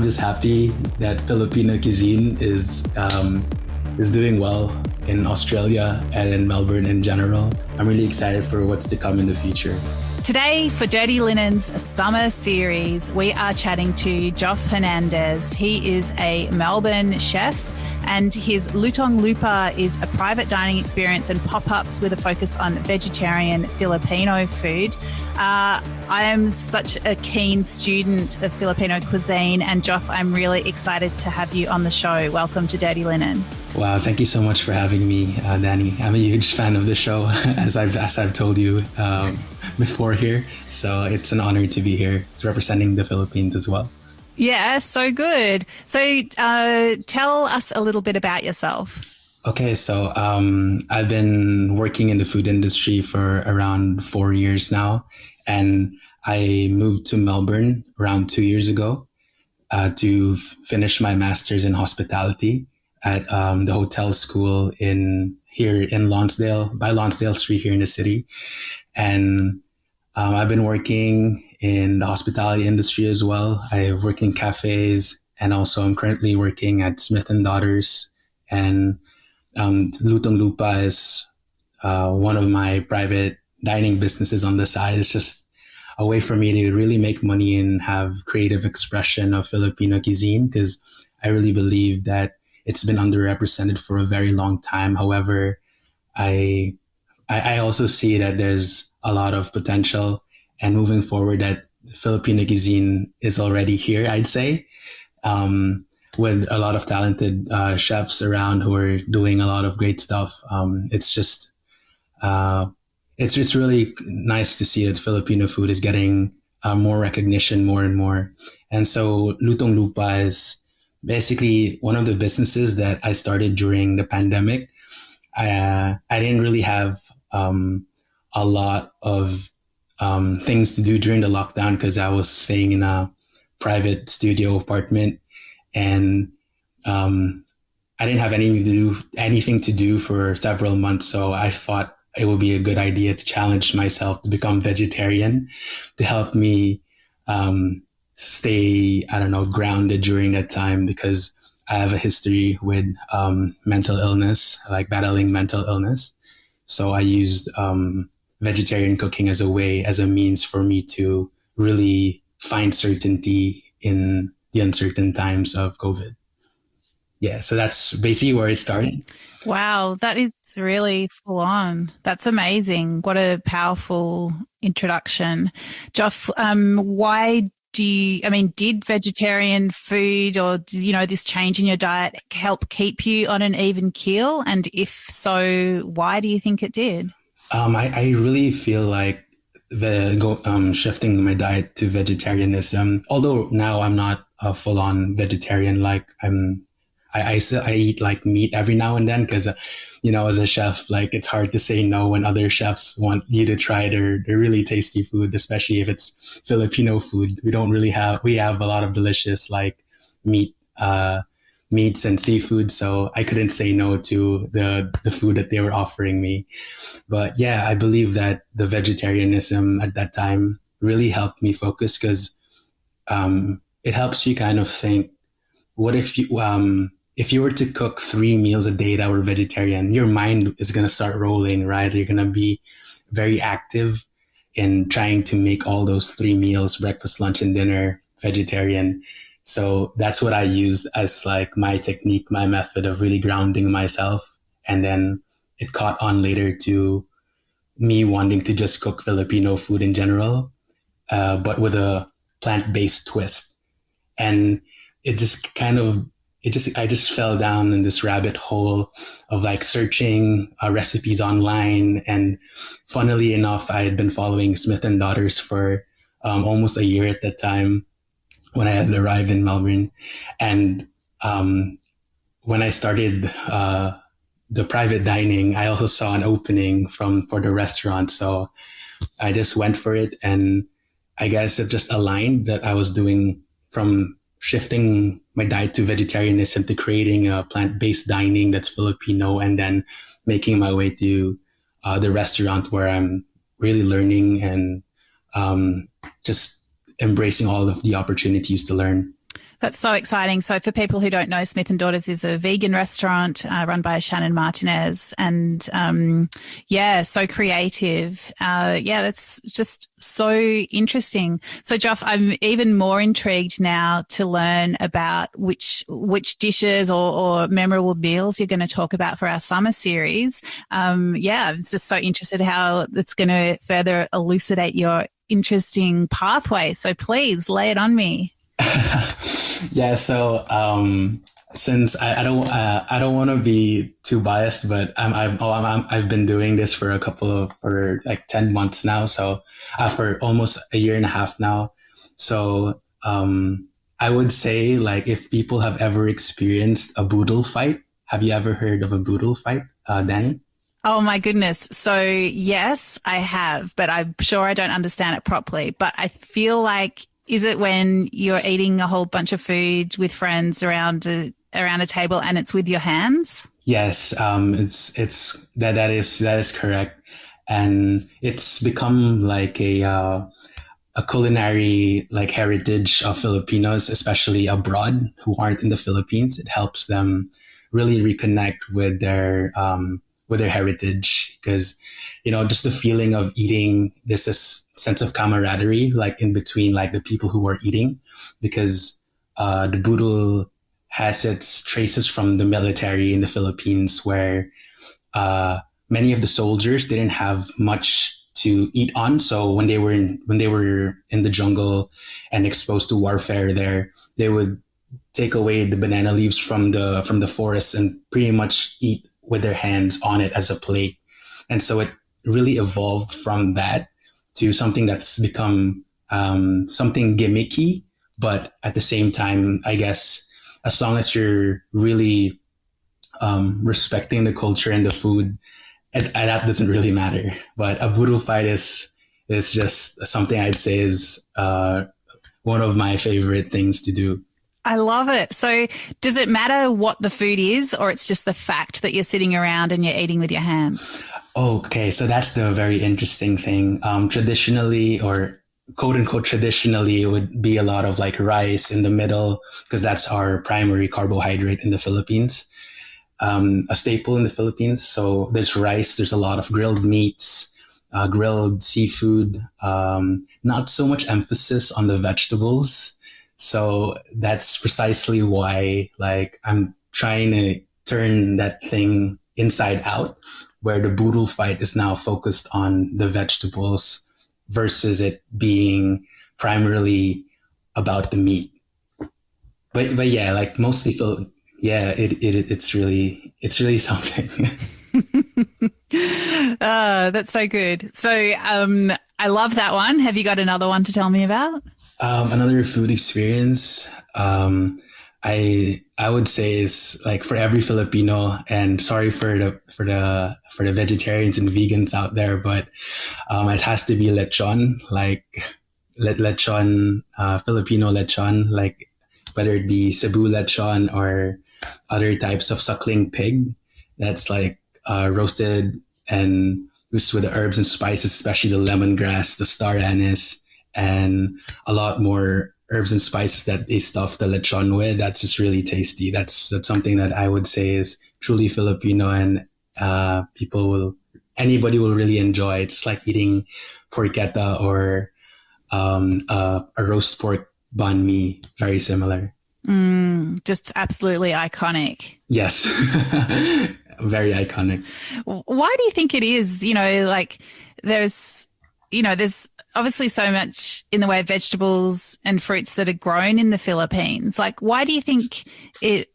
just happy that Filipino cuisine is doing well in Australia and in Melbourne in general. I'm really excited for what's to come in the future. Today, for Dirty Linen's summer series, we are chatting to Joff Hernandez. He is a Melbourne chef, and his Lutong Lupa is a private dining experience and pop-ups with a focus on vegetarian Filipino food. I am such a keen student of Filipino cuisine, and Joff, I'm really excited to have you on the show. Welcome to Dirty Linen. Wow, thank you so much for having me, Dani. I'm a huge fan of the show, as I've told you before here. So it's an honor to be here, representing the Philippines as well. Yeah, so good. So tell us a little bit about yourself. Okay, so I've been working in the food industry for around 4 years now, and I moved to Melbourne around 2 years ago to finish my master's in hospitality at the hotel school here in Lonsdale, by Lonsdale Street here in the city. And I've been working in the hospitality industry as well. I work in cafes, and also I'm currently working at Smith & Daughters. And Lutong Lupa is one of my private dining businesses on the side. It's just a way for me to really make money and have creative expression of Filipino cuisine, because I really believe that it's been underrepresented for a very long time. However, I also see that there's a lot of potential, and moving forward that Filipino cuisine is already here, I'd say, with a lot of talented chefs around who are doing a lot of great stuff. It's really nice to see that Filipino food is getting more recognition more and more. And so Lutong Lupa is basically one of the businesses that I started during the pandemic. I didn't really have a lot of things to do during the lockdown, because I was staying in a private studio apartment, and I didn't have anything to do for several months. So I thought it would be a good idea to challenge myself to become vegetarian, to help me stay, grounded during that time, because I have a history with mental illness, like battling mental illness. So I used vegetarian cooking as a means for me to really find certainty in the uncertain times of COVID. Yeah, so that's basically where it started. Wow, that is really full on. That's amazing. What a powerful introduction. Joff, did vegetarian food or, this change in your diet help keep you on an even keel? And if so, why do you think it did? I really feel like shifting my diet to vegetarianism, although now I'm not a full-on vegetarian, like I eat like meat every now and then, because, as a chef, like it's hard to say no when other chefs want you to try their really tasty food, especially if it's Filipino food. We have a lot of delicious like meats and seafood. So I couldn't say no to the food that they were offering me. But yeah, I believe that the vegetarianism at that time really helped me focus, because it helps you kind of think, what if you were to cook 3 meals a day that were vegetarian, your mind is going to start rolling, right? You're going to be very active in trying to make all those 3 meals, breakfast, lunch, and dinner, vegetarian. So that's what I used as like my technique, my method of really grounding myself. And then it caught on later to me wanting to just cook Filipino food in general, but with a plant-based twist. And I just fell down in this rabbit hole of like searching recipes online. And funnily enough, I had been following Smith & Daughters for almost a year at that time when I had arrived in Melbourne. And when I started the private dining, I also saw an opening for the restaurant. So I just went for it. And I guess it just aligned that I was doing from shifting my diet to vegetarianism to creating a plant-based dining that's Filipino, and then making my way to the restaurant where I'm really learning and just embracing all of the opportunities to learn. That's so exciting. So for people who don't know, Smith and Daughters is a vegan restaurant run by Shannon Martinez, and yeah, so creative. Yeah, that's just so interesting. So Joff, I'm even more intrigued now to learn about which dishes or memorable meals you're going to talk about for our summer series. Yeah, I'm just so interested how it's going to further elucidate your interesting pathway. So please lay it on me. Yeah, so since I don't want to be too biased, but I've been doing this for for like 10 months now, so for almost a year and a half now. So I would say, like, if people have ever experienced a boodle fight, have you ever heard of a boodle fight, Dani? Oh my goodness. So yes, I have, but I'm sure I don't understand it properly. But I feel like, is it when you're eating a whole bunch of food with friends around a table and it's with your hands? Yes, it's that is correct, and it's become like a culinary like heritage of Filipinos, especially abroad who aren't in the Philippines. It helps them really reconnect with their heritage, because just the feeling of eating, there's this sense of camaraderie like in between like the people who are eating, because the boodle has its traces from the military in the Philippines, where many of the soldiers didn't have much to eat on. So when they were in the jungle and exposed to warfare there, they would take away the banana leaves from the forest and pretty much eat with their hands on it as a plate. And so it really evolved from that to something that's become something gimmicky, but at the same time, I guess, as long as you're really respecting the culture and the food, that doesn't really matter. But a boodle fight is just something I'd say is one of my favorite things to do. I love it. So does it matter what the food is, or it's just the fact that you're sitting around and you're eating with your hands? Okay, so that's the very interesting thing. Traditionally, or quote unquote traditionally, it would be a lot of like rice in the middle, because that's our primary carbohydrate in the Philippines, a staple in the Philippines. So there's rice, there's a lot of grilled meats, grilled seafood, not so much emphasis on the vegetables. So that's precisely why, like, I'm trying to turn that thing inside out, where the boodle fight is now focused on the vegetables versus it being primarily about the meat. But yeah, like mostly feel, yeah, it's really something. That's so good. So I love that one. Have you got another one to tell me about? Another food experience, I would say, is like for every Filipino, and sorry for the vegetarians and vegans out there, but it has to be lechon, like lechon, Filipino lechon, like whether it be Cebu lechon or other types of suckling pig, that's like roasted and used with the herbs and spices, especially the lemongrass, the star anise, and a lot more herbs and spices that they stuff the lechon with. That's just really tasty. That's something that I would say is truly Filipino, and anybody will really enjoy. It's like eating porchetta or a roast pork banh mi. Very similar. Just absolutely iconic. Yes, very iconic. Why do you think it is? Like there's obviously so much in the way of vegetables and fruits that are grown in the Philippines. Like, why do you think it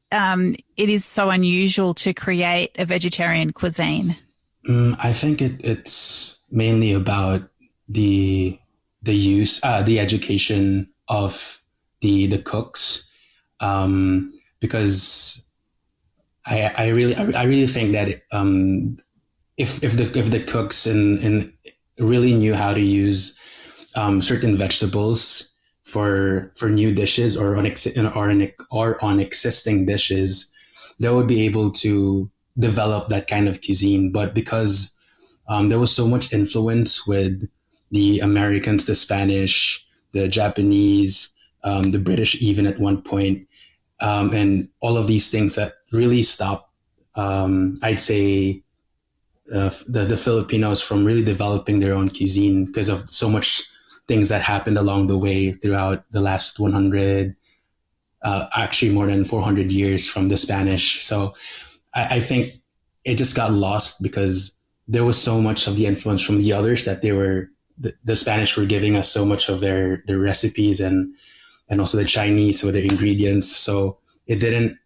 is so unusual to create a vegetarian cuisine? I think it's mainly about the the education of the cooks, because I really think that if the cooks in really knew how to use certain vegetables for new dishes, or on existing dishes, they would be able to develop that kind of cuisine. But because there was so much influence with the Americans, the Spanish, the Japanese, the British even at one point, and all of these things that really stopped, I'd say, the Filipinos from really developing their own cuisine because of so much things that happened along the way throughout the last 100, actually more than 400 years from the Spanish. So I think it just got lost because there was so much of the influence from the others that the Spanish were giving us so much of their recipes and also the Chinese with their ingredients. So it didn't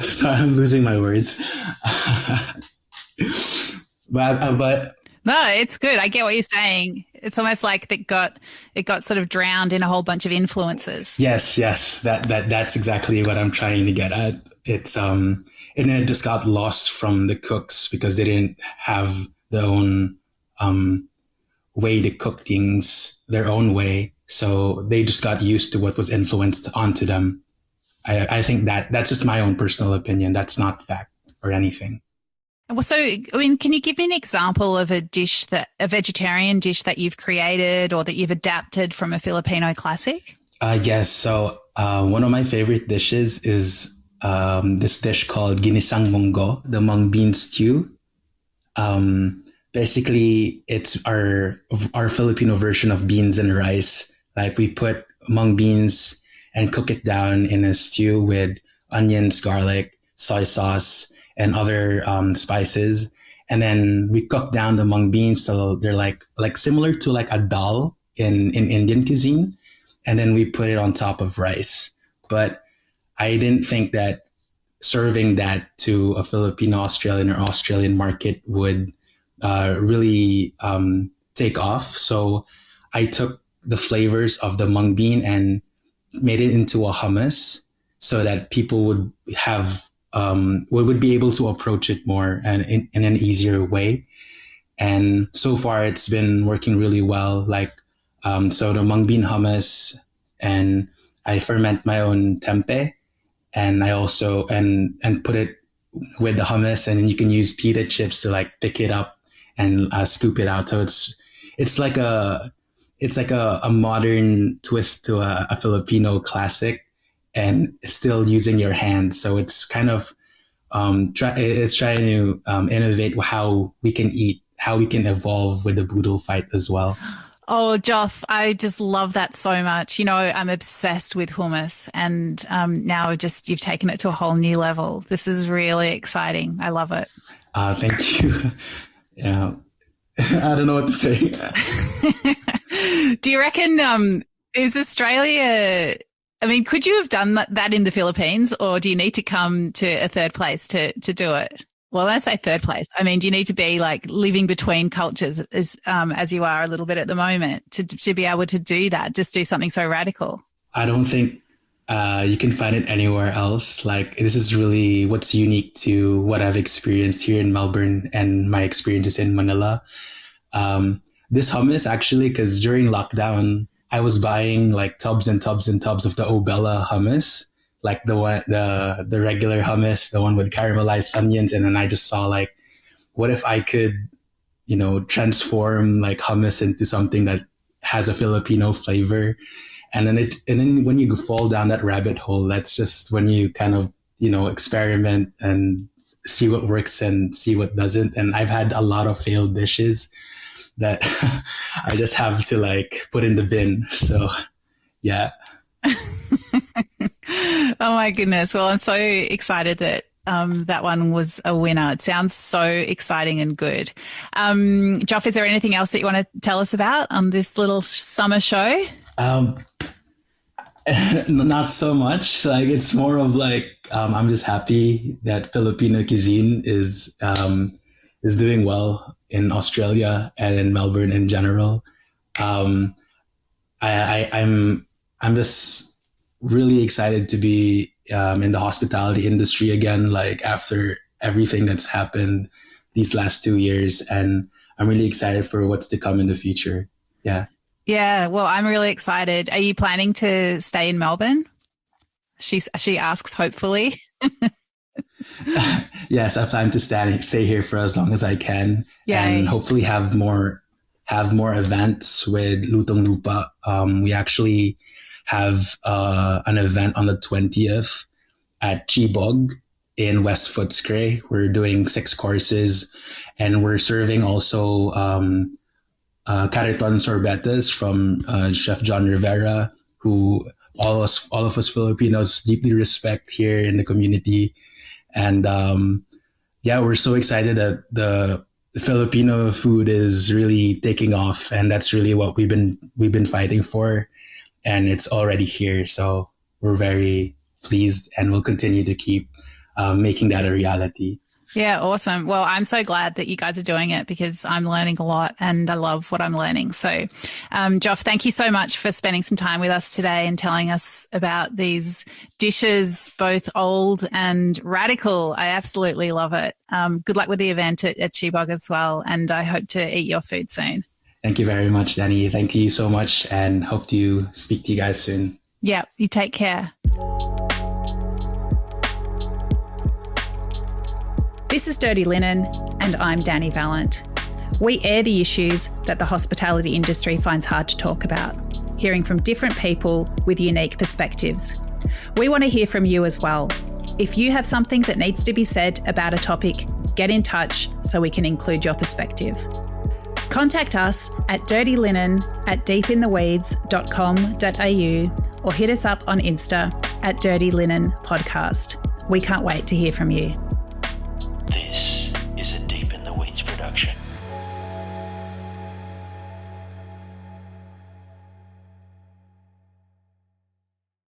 sorry, I'm losing my words. but No, it's good. I get what you're saying. It's almost like it got sort of drowned in a whole bunch of influences. yes, that's exactly what I'm trying to get at. It's and it just got lost from the cooks because they didn't have their own way to cook things their own way. So they just got used to what was influenced onto them. I think that's just my own personal opinion. That's not fact or anything. Well, so, I mean, can you give me an example of a vegetarian dish that you've created or that you've adapted from a Filipino classic? Yes. So one of my favorite dishes is this dish called ginisang munggo, the mung bean stew. Basically, it's our Filipino version of beans and rice. Like we put mung beans and cook it down in a stew with onions, garlic, soy sauce, and other spices. And then we cook down the mung beans so they're like similar to like a dal in Indian cuisine. And then we put it on top of rice. But I didn't think that serving that to a Filipino Australian or Australian market would really take off. So I took the flavors of the mung bean and made it into a hummus so that people would have would be able to approach it more and in an easier way. And so far it's been working really well. Like so the mung bean hummus, and I ferment my own tempeh, and I also and put it with the hummus, and then you can use pita chips to like pick it up and scoop it out. So it's like a modern twist to a Filipino classic, and still using your hands. So it's kind of it's trying to innovate how we can eat, how we can evolve with the boodle fight as well. Oh, Joff, I just love that so much. You know, I'm obsessed with hummus, and now you've taken it to a whole new level. This is really exciting. I love it. Thank you. Yeah, I don't know what to say. Do you reckon is Australia? I mean, could you have done that in the Philippines, or do you need to come to a third place to do it? Well, when I say third place, I mean, do you need to be like living between cultures as you are a little bit at the moment to be able to do that, just do something so radical? I don't think you can find it anywhere else. Like this is really what's unique to what I've experienced here in Melbourne and my experiences in Manila. This hummus actually, because during lockdown, I was buying like tubs and tubs and tubs of the Obella hummus, like the regular hummus, the one with caramelized onions. And then I just saw like, what if I could, transform like hummus into something that has a Filipino flavor. And then when you fall down that rabbit hole, that's just when you kind of, experiment and see what works and see what doesn't. And I've had a lot of failed dishes that I just have to like put in the bin. So yeah. Oh my goodness. Well, I'm so excited that that one was a winner. It sounds so exciting and good. Joff, is there anything else that you want to tell us about on this little summer show? Not so much. Like it's more of like I'm just happy that Filipino cuisine is doing well in Australia and in Melbourne in general. I'm just really excited to be in the hospitality industry again, like after everything that's happened these last 2 years. And I'm really excited for what's to come in the future. Yeah. Yeah. Well, I'm really excited. Are you planning to stay in Melbourne? She asks, hopefully. Yes, I plan to stay here for as long as I can. Yay. And hopefully have more have more events with Lutong Lupa. We actually have an event on the 20th at Chibog in West Footscray. We're doing 6 courses, and we're serving also Cariton sorbetes from Chef John Rivera, who all of us Filipinos deeply respect here in the community. And we're so excited that the Filipino food is really taking off, and that's really what we've been fighting for, and it's already here. So we're very pleased, and we'll continue to keep making that a reality. Yeah, awesome. Well, I'm so glad that you guys are doing it because I'm learning a lot and I love what I'm learning. So, Joff, thank you so much for spending some time with us today and telling us about these dishes, both old and radical. I absolutely love it. Good luck with the event at Chibog as well, and I hope to eat your food soon. Thank you very much, Dani. Thank you so much, and hope to speak to you guys soon. Yeah, you take care. This is Dirty Linen, and I'm Dani Valent. We air the issues that the hospitality industry finds hard to talk about, hearing from different people with unique perspectives. We want to hear from you as well. If you have something that needs to be said about a topic, get in touch so we can include your perspective. Contact us at dirtyLinen@deepintheweeds.com.au or hit us up on Insta at Dirty Linen Podcast. We can't wait to hear from you. This